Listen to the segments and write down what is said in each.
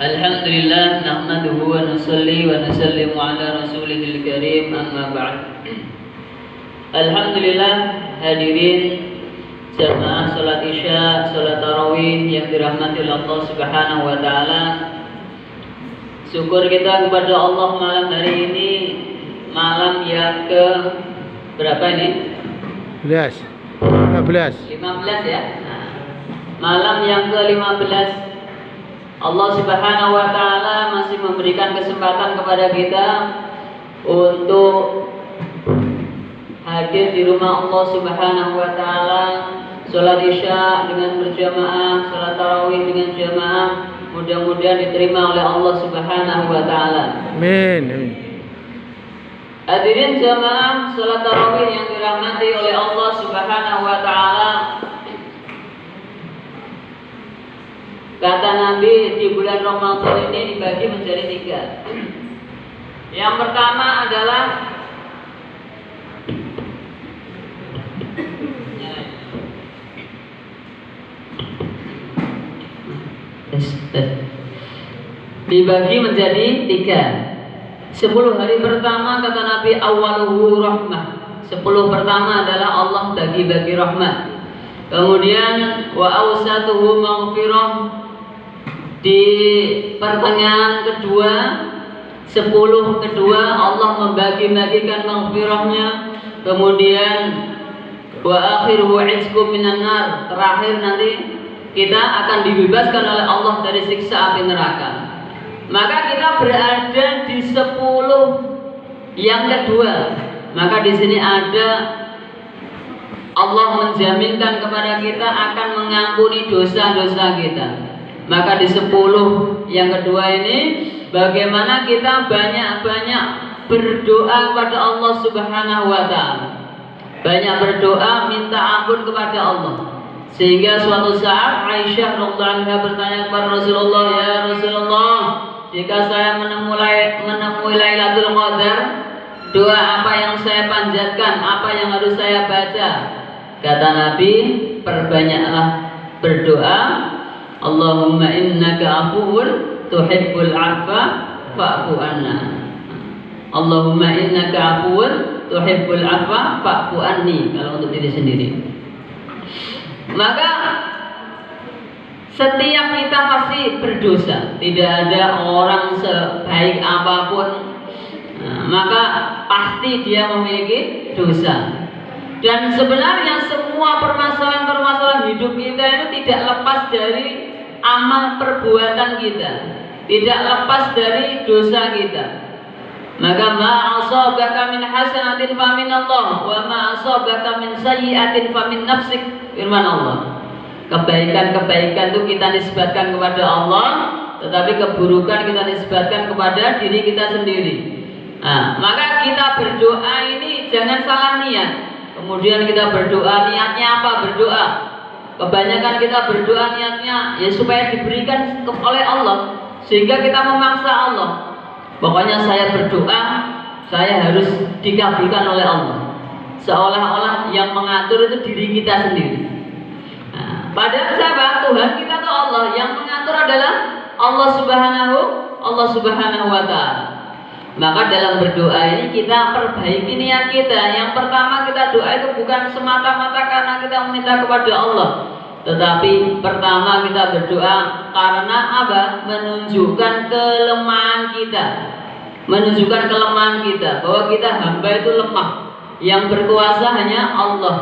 Alhamdulillah nahmaduhu wa nusalli wa nusallimu ala rasulihil karim amma ba'd. Alhamdulillah hadirin jamaah salat isya, salat tarawih yang dirahmati Allah Subhanahu wa taala. Syukur kita kepada Allah malam hari ini, malam yang ke berapa ini? 15 ya. Nah, malam yang ke-15 Allah Subhanahu wa taala masih memberikan kesempatan kepada kita untuk hadir di rumah Allah Subhanahu wa taala, salat isya dengan berjamaah, salat tarawih dengan jamaah, mudah-mudahan diterima oleh Allah Subhanahu wa taala. Amin. Hadirin jamaah salat tarawih yang dirahmati oleh Allah Subhanahu wa taala. Kata Nabi, di bulan Ramadan ini dibagi menjadi 3. Yang pertama adalah dibagi menjadi 3. 10 hari pertama kata Nabi awaluhu rahmah. 10 pertama adalah Allah bagi-bagi rahmat. Kemudian wa awsatuhu maghfirah. Di pertengahan kedua, 10 kedua Allah membagi-bagikan maghfirahnya. Kemudian wa akhiruhu izkum minan nar. Terakhir nanti kita akan dibebaskan oleh Allah dari siksa api neraka. Maka kita berada di 10 yang kedua. Maka di sini ada Allah menjaminkan kepada kita akan mengampuni dosa-dosa kita. Maka di 10 yang kedua ini bagaimana kita banyak-banyak berdoa kepada Allah Subhanahu wa taala. Banyak berdoa minta ampun kepada Allah. Sehingga suatu saat Aisyah radhiyallahu anha bertanya kepada Rasulullah, "Ya Rasulullah, jika saya menemui Lailatul Qadar, doa apa yang saya panjatkan, apa yang harus saya baca?" Kata Nabi, "Perbanyaklah berdoa, Allahumma innaka afuwun tuhibbul afwa fa'fu anna." Allahumma innaka afuwun tuhibbul afwa fa'fu anni, kalau untuk diri sendiri. Maka setiap kita pasti berdosa. Tidak ada orang sebaik apapun, maka pasti dia memiliki dosa. Dan sebenarnya semua permasalahan hidup kita itu tidak lepas dari amal perbuatan kita, tidak lepas dari dosa kita. Maka ma asabaka min hasanatin fa min Allah wa ma asabaka min sayyi'atin fa min nafsik, firman Allah. Kebaikan-kebaikan itu kita nisbatkan kepada Allah, tetapi keburukan kita nisbatkan kepada diri kita sendiri. Nah, maka kita berdoa ini jangan salah niat. Kemudian kita berdoa, niatnya apa? Berdoa. Kebanyakan kita berdoa niatnya ya supaya diberikan oleh Allah, sehingga kita memaksa Allah. Pokoknya saya berdoa, saya harus dikabulkan oleh Allah. Seolah-olah yang mengatur itu diri kita sendiri. Nah, padahal siapa? Tuhan kita itu Allah. Yang mengatur adalah Allah Subhanahu wa taala. Maka dalam berdoa ini kita perbaiki niat kita. Yang pertama kita doa itu bukan semata-mata karena kita meminta kepada Allah, tetapi pertama kita berdoa karena apa? Menunjukkan kelemahan kita. Menunjukkan kelemahan kita, bahwa kita hamba itu lemah. Yang berkuasa hanya Allah,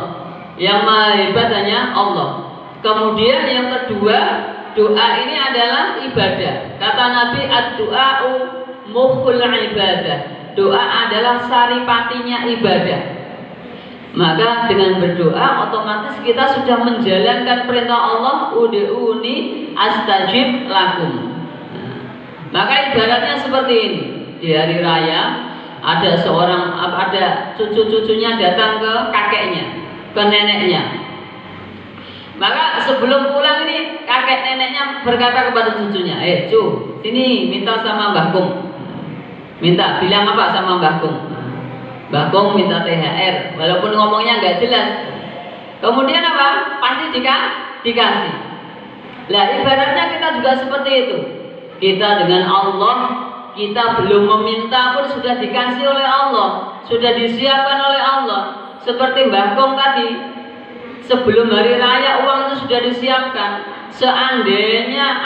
yang maha hebat hanya Allah. Kemudian yang kedua, doa ini adalah ibadah. Kata Nabi, ad-du'a'u mukhul ibadah. Doa adalah saripatinya ibadah. Maka dengan berdoa otomatis kita sudah menjalankan perintah Allah, ud'uni astajib lakum. Maka ibaratnya seperti ini. Di hari raya ada cucu-cucunya datang ke kakeknya, ke neneknya. Maka sebelum pulang ini kakek neneknya berkata kepada cucunya, cu, sini minta sama Mbah Kung. Minta, bilang apa sama Mbah Kung? Mbah Kung minta THR, walaupun ngomongnya nggak jelas. Kemudian apa? Pasti dikasih. Lah ibaratnya kita juga seperti itu. kita dengan Allah, kita belum meminta pun sudah dikasih oleh Allah, sudah disiapkan oleh Allah. Seperti Mbah Kong tadi, sebelum hari raya uang itu sudah disiapkan. Seandainya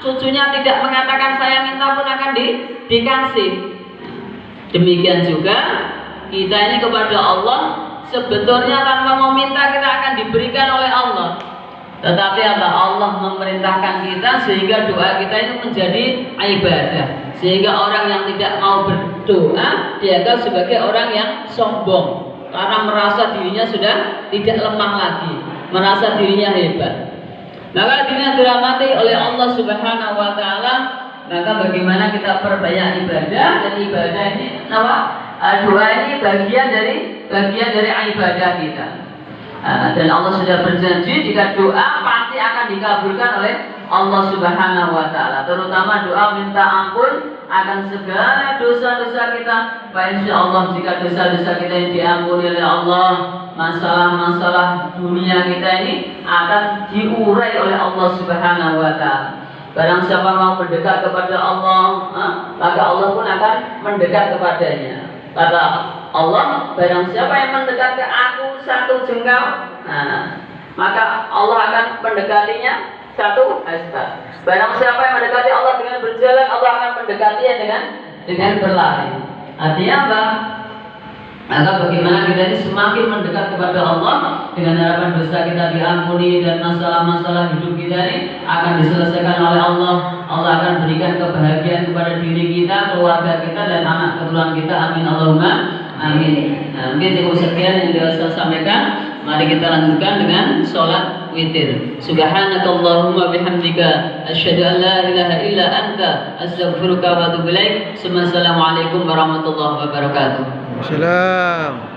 cucunya tidak mengatakan saya minta pun akan dikasih. Demikian juga kita ini kepada Allah, sebetulnya tanpa meminta kita akan diberikan oleh Allah. Tetapi apa? Allah memerintahkan kita sehingga doa kita itu menjadi ibadah. Sehingga orang yang tidak mau berdoa dianggap sebagai orang yang sombong, karena merasa dirinya sudah tidak lemah lagi, merasa dirinya hebat. Maka dirinya dirahmati oleh Allah Subhanahu wa taala, maka bagaimana kita perbanyak ibadah, dan ibadah ini doa ini bagian dari ibadah kita. Dan Allah sudah berjanji jika doa pasti akan dikabulkan oleh Allah Subhanahu wa taala, terutama doa minta ampun akan segala dosa-dosa kita. Insya Allah jika dosa-dosa kita ini diampuni oleh Allah, masalah-masalah dunia kita ini akan diurai oleh Allah Subhanahu wa taala. Barang siapa mau mendekat kepada Allah, maka Allah pun akan mendekat kepadanya. Kata Allah, barang siapa yang mendekat ke aku satu jengkal, maka Allah akan mendekatinya satu hasta. Barang siapa yang mendekati Allah dengan berjalan, Allah akan mendekatinya dengan berlari. Artinya apa? Maka bagaimana kita ini semakin mendekat kepada Allah dengan harapan dosa kita diampuni dan masalah-masalah hidup kita ini akan diselesaikan oleh Allah. Allah akan berikan kebahagiaan kepada diri kita, keluarga kita, dan anak keturunan kita. Amin Allahumma amin. Mungkin cukup sekian yang bisa saya sampaikan. Mari kita lanjutkan dengan sholat witir. Subhanakallahumma bihamdika asyhadu an la ilaha illa anta astaghfiruka wa atubu ilaik. Assalamualaikum warahmatullahi wabarakatuh. Salam.